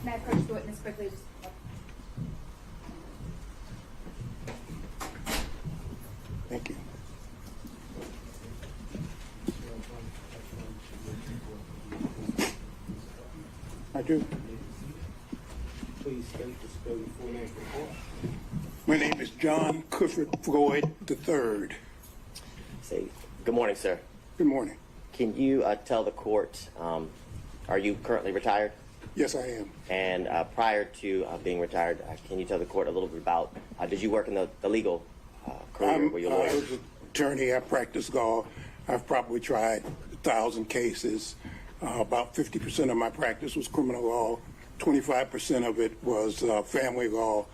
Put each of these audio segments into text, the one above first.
May I approach the witness quickly? Thank you. I do. Please state the spell your full name for the court. My name is John Clifford Floyd III. Say, good morning, sir. Good morning. Can you tell the court, are you currently retired? Yes, I am. And prior to being retired, can you tell the court a little bit about, did you work in the legal career? Were you a I lawyer? was an attorney. I practiced law. I've probably tried 1,000 cases. About 50% of my practice was criminal law. 25% of it was family law,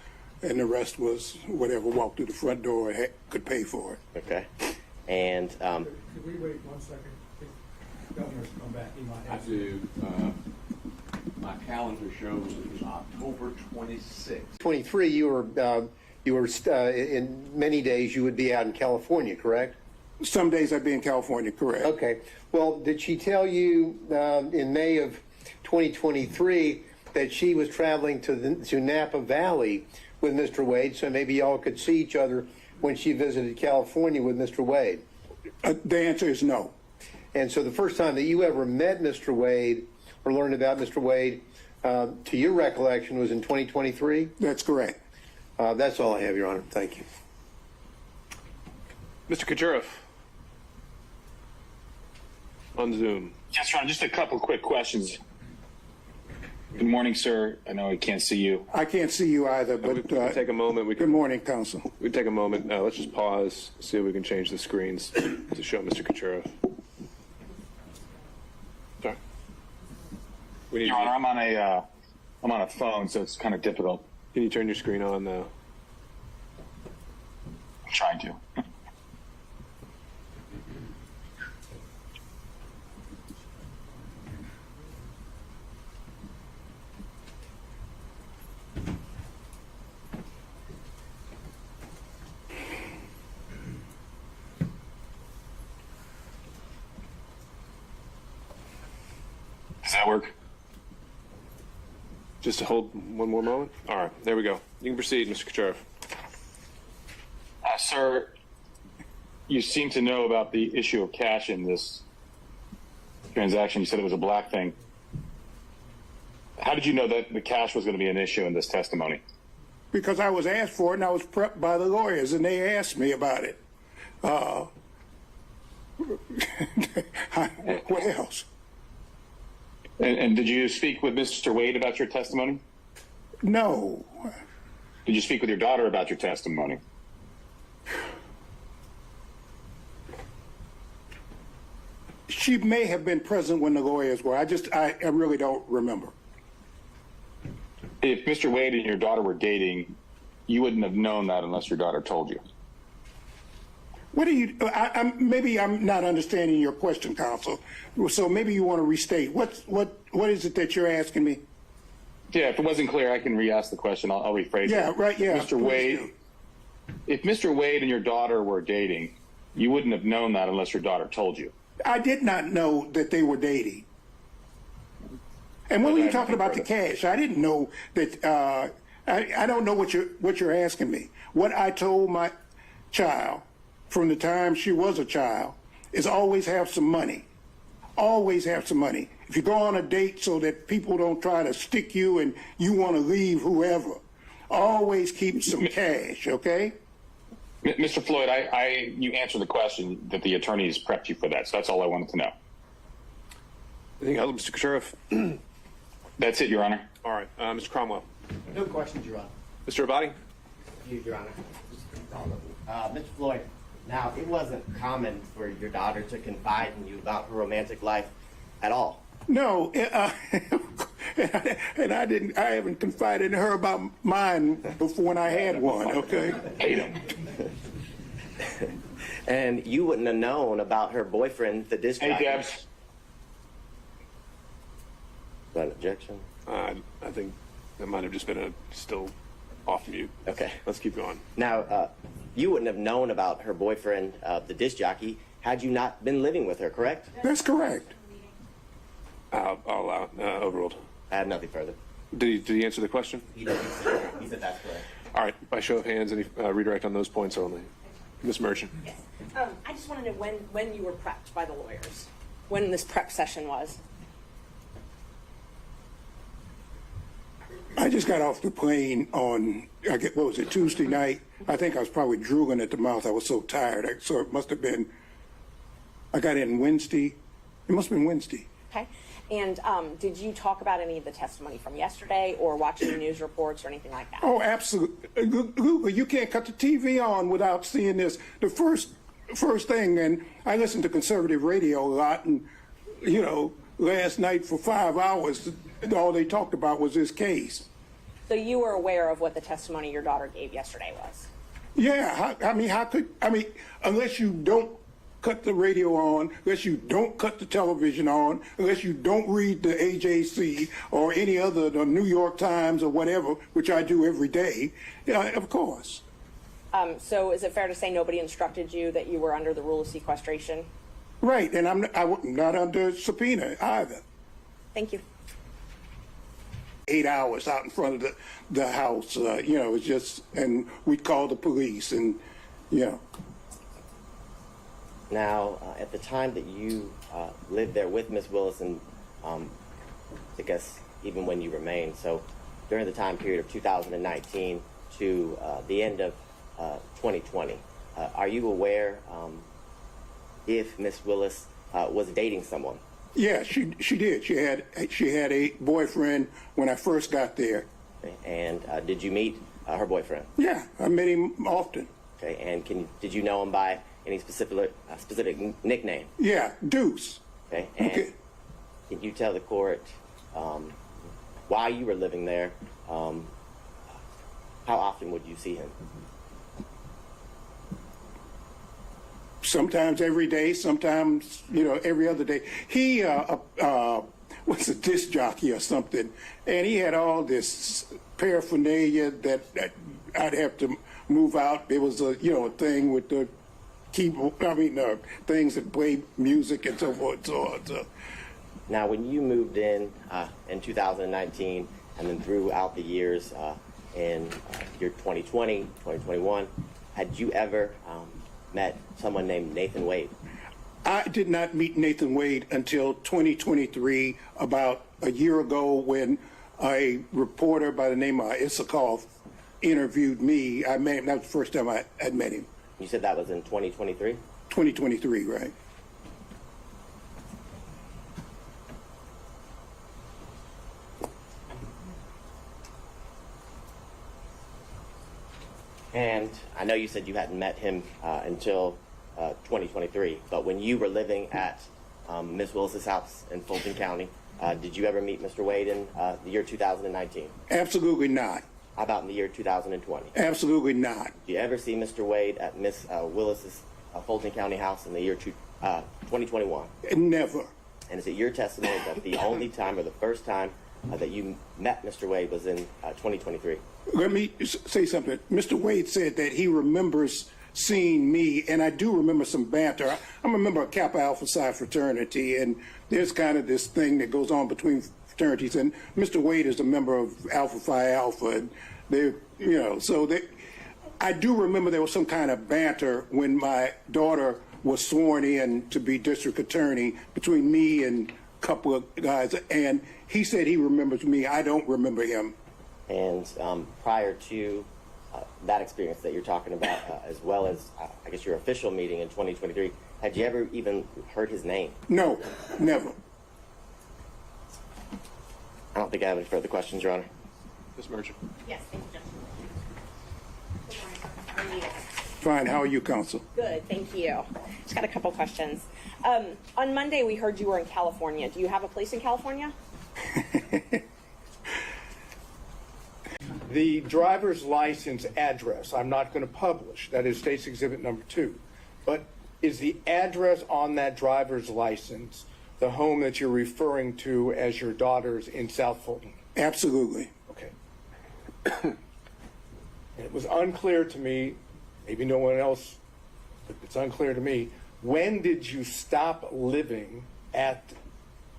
and the rest was whatever walked through the front door and could pay for it. Okay. And Could we wait 1 second? Governor's come back. He might I have do. My calendar shows it was October 26th. 23, you were in many days you would be out in California, correct? Some days I'd be in California, correct? Okay. Well, did she tell you in May of 2023 that she was traveling to Napa Valley with Mr. Wade, so maybe y'all could see each other when she visited California with Mr. Wade? The answer is no. And so the first time that you ever met Mr. Wade or learned about Mr. Wade, to your recollection, was in 2023? That's correct. That's all I have, Your Honor. Thank you. Mr. Kucherov, on Zoom. Yes, Ron, just a couple quick questions. Good morning, sir. I know I can't see you. I can't see you either, We but can take a moment. good morning, counsel. We take a moment. Let's just pause, see if we can change the screens to show Mr. Kucherov. Sorry. We need Your Honor, I'm on a phone, so it's kind of difficult. Can you turn your screen on now? I'm trying to. Does that work? Just to hold one more moment? All right, there we go. You can proceed, Mr. Kucherov. Sir, you seem to know about the issue of cash in this transaction. You said it was a black thing. How did you know that the cash was going to be an issue in this testimony? Because I was asked for it, and I was prepped by the lawyers, and they asked me about it. What else? And did you speak with Mr. Wade about your testimony? No. Did you speak with your daughter about your testimony? She may have been present when the lawyers were. I really don't remember. If Mr. Wade and your daughter were dating, you wouldn't have known that unless your daughter told you. What do you? Maybe I'm not understanding your question, counsel. So maybe you want to restate. What is it that you're asking me? Yeah, if it wasn't clear, I can re-ask the question. I'll rephrase it. Yeah, right. Yeah, Mr. Wade, do. if Mr. Wade and your daughter were dating, you wouldn't have known that unless your daughter told you. I did not know that they were dating. And when were you talking about the cash? I didn't know that. I don't know what you're asking me. What I told my child from the time she was a child is always have some money. Always have some money. If you go on a date so that people don't try to stick you and you want to leave whoever, always keep some cash, okay? Mr. Floyd, you answered the question that the attorneys prepped you for that, so that's all I wanted to know. Anything else, Mr. Kucherov? That's it, Your Honor. All right, Mr. Cromwell. no questions, Your Honor. Mr. Abadi? Your Honor. Mr. Floyd, now it wasn't common for your daughter to confide in you about her romantic life at all. No, and I didn't. I haven't confided in her about mine before when I had one. Okay. Hate him. And you wouldn't have known about her boyfriend, the disc Hey, jockey. Debs. Is that an objection? I think that might have just been still off mute. Okay. Let's keep going. Now, you wouldn't have known about her boyfriend, the disc jockey, had you not been living with her, correct? That's correct. I'll allow overruled. I have nothing further. Did he answer the question? He said that's correct. All right, by show of hands, any redirect on those points only. Ms. Merchant. Yes. I just want to know when you were prepped by the lawyers, when this prep session was. I just got off the plane on, what was it, Tuesday night? I think I was probably drooling at the mouth. I was so tired. So it must have been, I got in Wednesday. It must have been Wednesday. Okay. And did you talk about any of the testimony from yesterday or watch any news reports or anything like that? Oh, absolutely. You can't cut the TV on without seeing this. The first thing, and I listen to conservative radio a lot, and, you know, last night for 5 hours, all they talked about was this case. So you were aware of what the testimony your daughter gave yesterday was? Yeah, unless you don't cut the radio on, unless you don't cut the television on, unless you don't read the AJC or any other, the New York Times or whatever, which I do every day, yeah, of course. So is it fair to say nobody instructed you that you were under the rule of sequestration? Right, and I'm not under subpoena either. Thank you. 8 hours out in front of the house, you know, it's just, and we'd call the police, and, you know. Now, at the time that you lived there with Miss Willis, and I guess even when you remained, so during the time period of 2019 to the end of 2020, are you aware if Miss Willis was dating someone? Yeah, she did. She had a boyfriend when I first got there. Okay. And did you meet her boyfriend? Yeah, I met him often. Okay. And did you know him by any specific nickname? Yeah, Deuce. Okay. And Okay. can you tell the court while you were living there, how often would you see him? Sometimes every day, sometimes, you know, every other day. He was a disc jockey or something, and he had all this paraphernalia that I'd have to move out. There was a, you know, a thing with the keyboard, things that play music and so forth and so on. So. Now, when you moved in 2019 and then throughout the years in year 2020, 2021, had you ever met someone named Nathan Wade? I did not meet Nathan Wade until 2023, about a year ago, when a reporter by the name of Issakoff interviewed me. I met him. That was the first time I'd met him. You said that was in 2023? 2023, right. And I know you said you hadn't met him until 2023, but when you were living at Ms. Willis's house in Fulton County, did you ever meet Mr. Wade in the year 2019? Absolutely not. How about in the year 2020? Absolutely not. Did you ever see Mr. Wade at Ms. Willis's Fulton County house in the year 2021? Never. And is it your testimony that the only time or the first time that you met Mr. Wade was in 2023? Let me say something. Mr. Wade said that he remembers seeing me, and I do remember some banter. I'm a member of Kappa Alpha Psi fraternity, and there's kind of this thing that goes on between fraternities, and Mr. Wade is a member of Alpha Phi Alpha, and they, you know, so I do remember there was some kind of banter when my daughter was sworn in to be district attorney between me and a couple of guys, and he said he remembers me. I don't remember him. And prior to that experience that you're talking about, as well as, I guess, your official meeting in 2023, had you ever even heard his name? No, never. I don't think I have any further questions, Your Honor. Ms. Merchant. Yes, thank you, Judge. Fine. How are you, counsel? Good, thank you. Just got a couple questions. On Monday, we heard you were in California. Do you have a place in California? The driver's license address, I'm not going to publish. That is State's Exhibit number 2. But is the address on that driver's license the home that you're referring to as your daughter's in South Fulton? Absolutely. Okay. It was unclear to me, maybe no one else, but it's unclear to me, when did you stop living at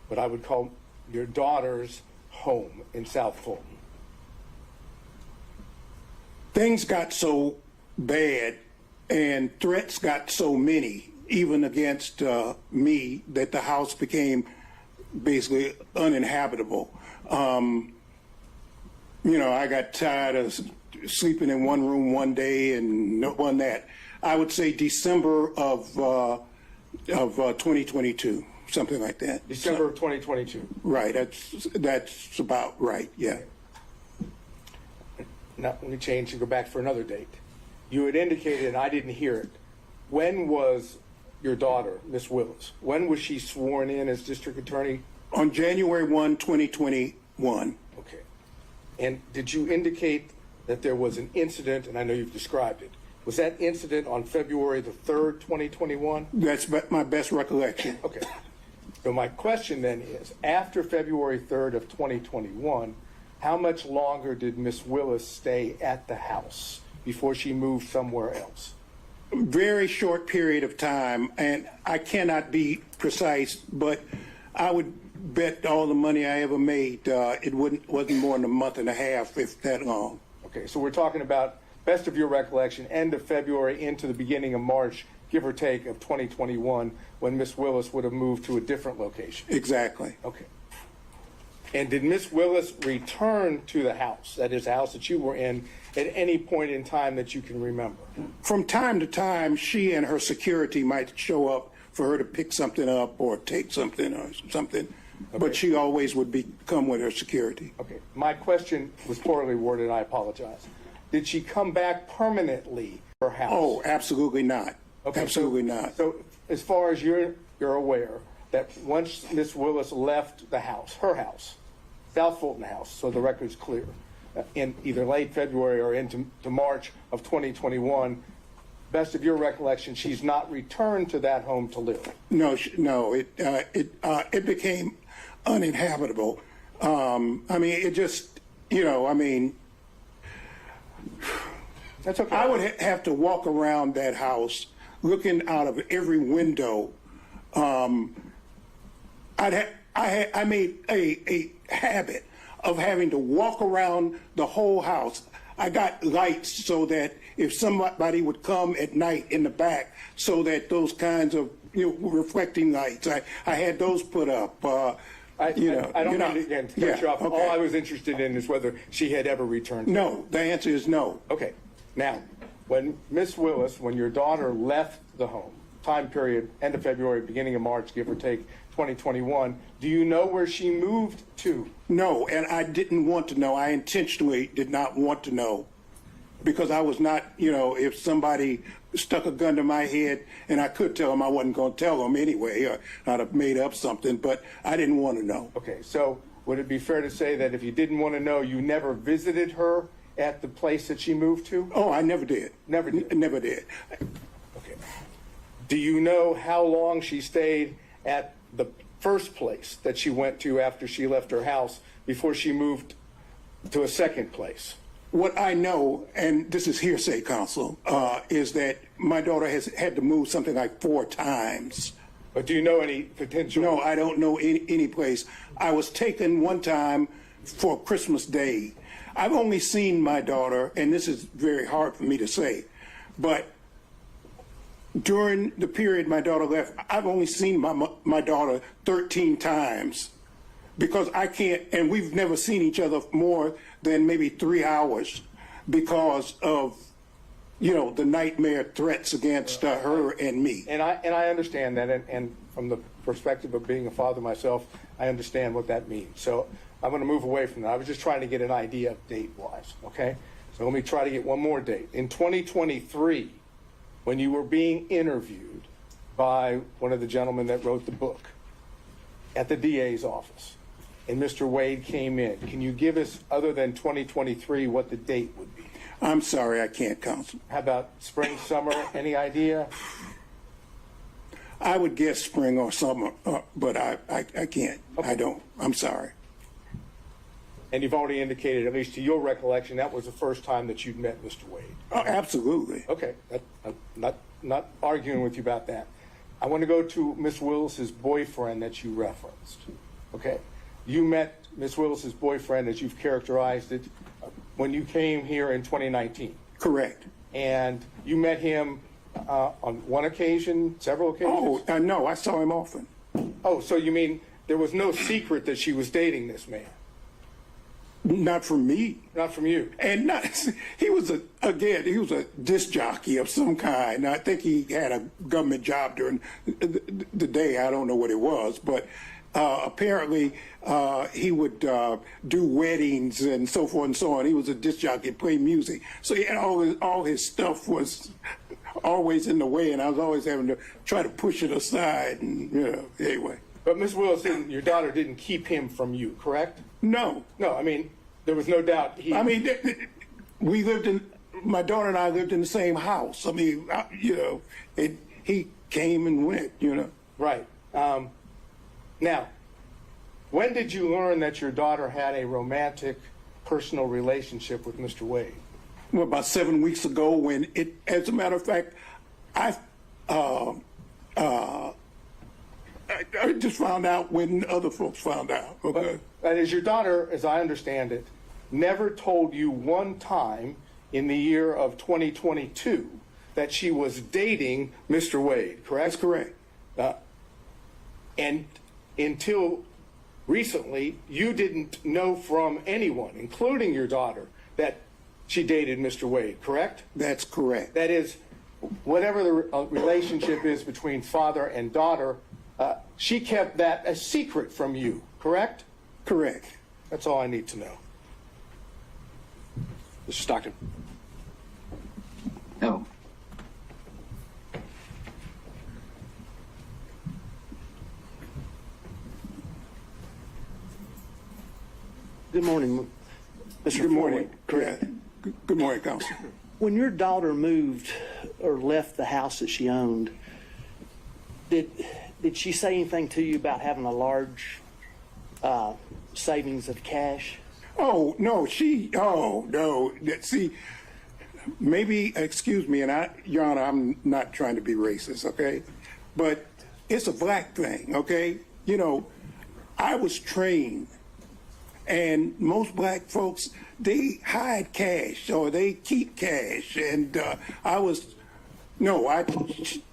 what I would call your daughter's home in South Fulton? Things got so bad and threats got so many, even against me, that the house became basically uninhabitable. I got tired of sleeping in one room one day and no one that. I would say December of 2022, something like that. December of 2022. Right. That's about right. Yeah. Now, let me change and go back for another date. You had indicated, and I didn't hear it, when was your daughter, Miss Willis, when was she sworn in as district attorney? On January 1, 2021. Okay. And did you indicate that there was an incident, and I know you've described it, was that incident on February the 3rd, 2021? That's my best recollection. Okay. So my question then is, after February 3rd of 2021, how much longer did Miss Willis stay at the house before she moved somewhere else? Very short period of time, and I cannot be precise, but I would bet all the money I ever made, it wasn't more than a month and a half, if that long. Okay, so we're talking about, best of your recollection, end of February into the beginning of March, give or take, of 2021, when Miss Willis would have moved to a different location. Exactly. Okay. And did Miss Willis return to the house, that is, the house that you were in, at any point in time that you can remember? From time to time, she and her security might show up for her to pick something up or take something or something, but she always would come with her security. Okay. My question was poorly worded, I apologize. Did she come back permanently to her house? Oh, absolutely not. Okay, Absolutely not. So as far as you're aware, that once Miss Willis left the house, her house, South Fulton House, so the record's clear, in either late February or into March of 2021, best of your recollection, she's not returned to that home to live. No, it became uninhabitable. It just, That's okay. I would have to walk around that house looking out of every window. I made a habit of having to walk around the whole house. I got lights so that if somebody would come at night in the back, so that those kinds of reflecting lights, I had those put up. I don't mean to, again, to cut you off. Okay. All I was interested in is whether she had ever returned. No, the answer is no. Okay. Now, when Miss Willis, when your daughter left the home, time period, end of February, beginning of March, give or take, 2021, do you know where she moved to? No, and I didn't want to know. I intentionally did not want to know, because I was not, if somebody stuck a gun to my head and I could tell them, I wasn't going to tell them anyway, or I'd have made up something, but I didn't want to know. Okay, so would it be fair to say that if you didn't want to know, you never visited her at the place that she moved to? Oh, I never did. Never did? Never did. Okay. Do you know how long she stayed at the first place that she went to after she left her house before she moved to a second place? What I know, and this is hearsay, counsel, is that my daughter has had to move something like 4 times. But do you know any potential? No, I don't know any place. I was taken one time for Christmas Day. I've only seen my daughter, and this is very hard for me to say, but during the period my daughter left, I've only seen my daughter 13 times, because I can't, and we've never seen each other more than maybe 3 hours because of, the nightmare threats against her and me. And I understand that, and from the perspective of being a father myself, I understand what that means. So I'm going to move away from that. I was just trying to get an idea of date-wise, okay? So let me try to get one more date. In 2023, when you were being interviewed by one of the gentlemen that wrote the book at the DA's office, and Mr. Wade came in, can you give us, other than 2023, what the date would be? I'm sorry, I can't, counsel. How about spring, summer, any idea? I would guess spring or summer, but I can't. Okay. I don't. I'm sorry. And you've already indicated, at least to your recollection, that was the first time that you'd met Mr. Wade. Oh, absolutely. Okay, I'm not arguing with you about that. I want to go to Miss Willis's boyfriend that you referenced. Okay, you met Ms. Willis's boyfriend, as you've characterized it, when you came here in 2019. Correct. And you met him on one occasion, several occasions? Oh, no, I saw him often. Oh, so you mean there was no secret that she was dating this man? Not from me. Not from you? And not, he was a disc jockey of some kind. I think he had a government job during the day. I don't know what it was, but apparently he would do weddings and so forth and so on. He was a disc jockey, play music. So he had all his stuff was always in the way, and I was always having to try to push it aside. And anyway. But Ms. Willis, your daughter didn't keep him from you, correct? No. No, I mean, there was no doubt he... I mean, we lived in, my daughter and I lived in the same house. I mean, he came and went, Right. Now, when did you learn that your daughter had a romantic, personal relationship with Mr. Wade? Well, about 7 weeks ago when as a matter of fact, I just found out when other folks found out. Okay. But as your daughter, as I understand it, never told you one time in the year of 2022 that she was dating Mr. Wade, correct? That's correct. And until recently, you didn't know from anyone, including your daughter, that she dated Mr. Wade, correct? That's correct. That is, whatever the relationship is between father and daughter, she kept that a secret from you, correct? Correct. That's all I need to know. Mr. Stockton. No. Good morning, Mr. Good morning. Floyd. Good morning, Counsel. When your daughter moved or left the house that she owned, did she say anything to you about having a large savings of cash? Oh, no, no. See, maybe, excuse me, and Your Honor, I'm not trying to be racist, okay? But it's a black thing, okay? I was trained, and most black folks, they hide cash or they keep cash. And I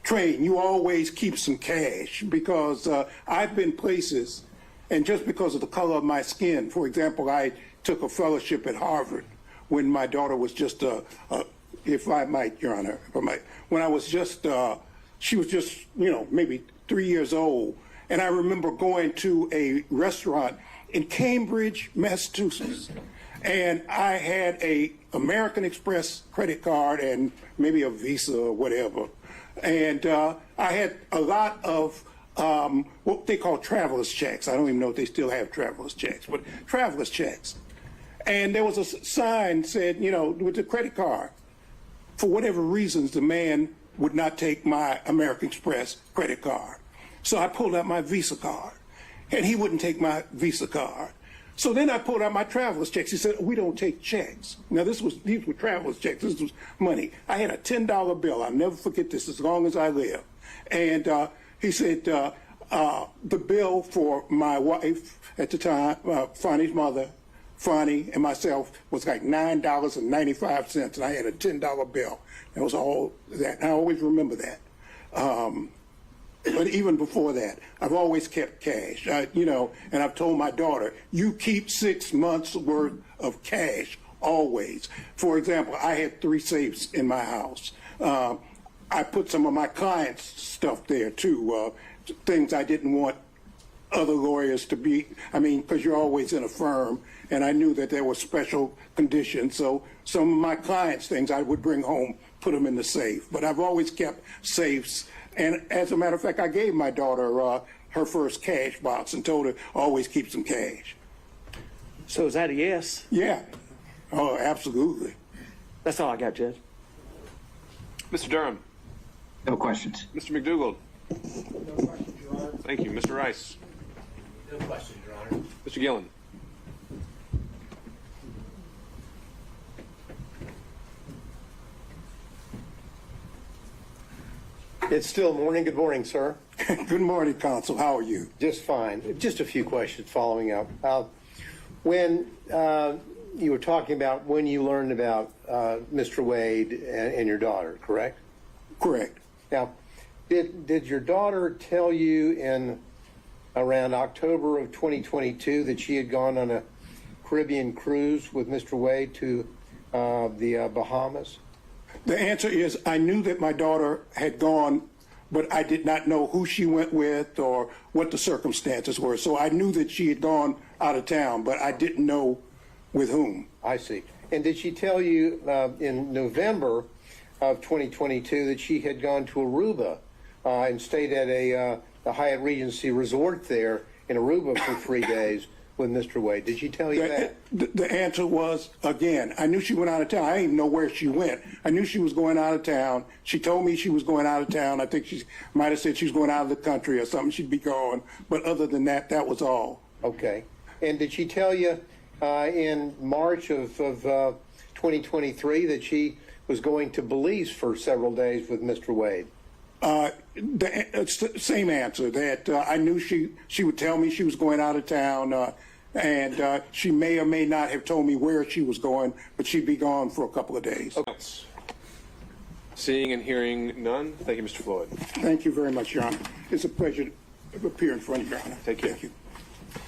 trained, you always keep some cash because I've been places, and just because of the color of my skin, for example, I took a fellowship at Harvard when my daughter was just, if I might, Your Honor, when I was just, she was just, maybe 3 years old. And I remember going to a restaurant in Cambridge, Massachusetts, and I had a American Express credit card and maybe a Visa or whatever. And I had a lot of what they call traveler's checks. I don't even know if they still have traveler's checks, but traveler's checks. And there was a sign said, with the credit card. For whatever reasons, the man would not take my American Express credit card. So I pulled out my Visa card, and he wouldn't take my Visa card. So then I pulled out my traveler's checks. He said, we don't take checks. Now, these were traveler's checks. This was money. I had a $10 bill. I'll never forget this as long as I live. And he said, the bill for my wife at the time, Fani's mother, Fani, and myself was like $9.95, and I had a $10 bill. That was all that. I always remember that. But even before that, I've always kept cash, and I've told my daughter, you keep 6 months worth of cash always. For example, I had 3 safes in my house. I put some of my clients' stuff there too, things I didn't want other lawyers to be, because you're always in a firm, and I knew that there were special conditions, so some of my clients' things I would bring home, put them in the safe. But I've always kept safes. And as a matter of fact, I gave my daughter her first cash box and told her always keep some cash. So is that a yes? Yeah. Oh, absolutely. That's all I got, Judge. Mr. Durham. No questions. Mr. McDougald. No questions, Your Honor. Thank you. Mr. Rice. No questions, Your Honor. Mr. Gillen. It's still morning. Good morning, sir. Good morning, Counsel. How are you? Just fine. Just a few questions following up. When you were talking about when you learned about Mr. Wade and your daughter, correct? Correct. Now, did your daughter tell you in around October of 2022 that she had gone on a Caribbean cruise with Mr. Wade to the Bahamas? The answer is I knew that my daughter had gone, but I did not know who she went with or what the circumstances were. So I knew that she had gone out of town, but I didn't know with whom. I see. And did she tell you in November of 2022 that she had gone to Aruba and stayed at the Hyatt Regency Resort there in Aruba for 3 days with Mr. Wade? Did she tell you that? The answer was, again, I knew she went out of town. I didn't even know where she went. I knew she was going out of town. She told me she was going out of town. I think she might have said she was going out of the country or something. She'd be gone. But other than that, that was all. Okay. And did she tell you in March of 2023 that she was going to Belize for several days with Mr. Wade? The same answer, that I knew she would tell me she was going out of town, and she may or may not have told me where she was going, but she'd be gone for a couple of days. Seeing and hearing none, thank you, Mr. Floyd. Thank you very much, Your Honor. It's a pleasure to appear in front of you, Your Honor. Thank you. Thank you.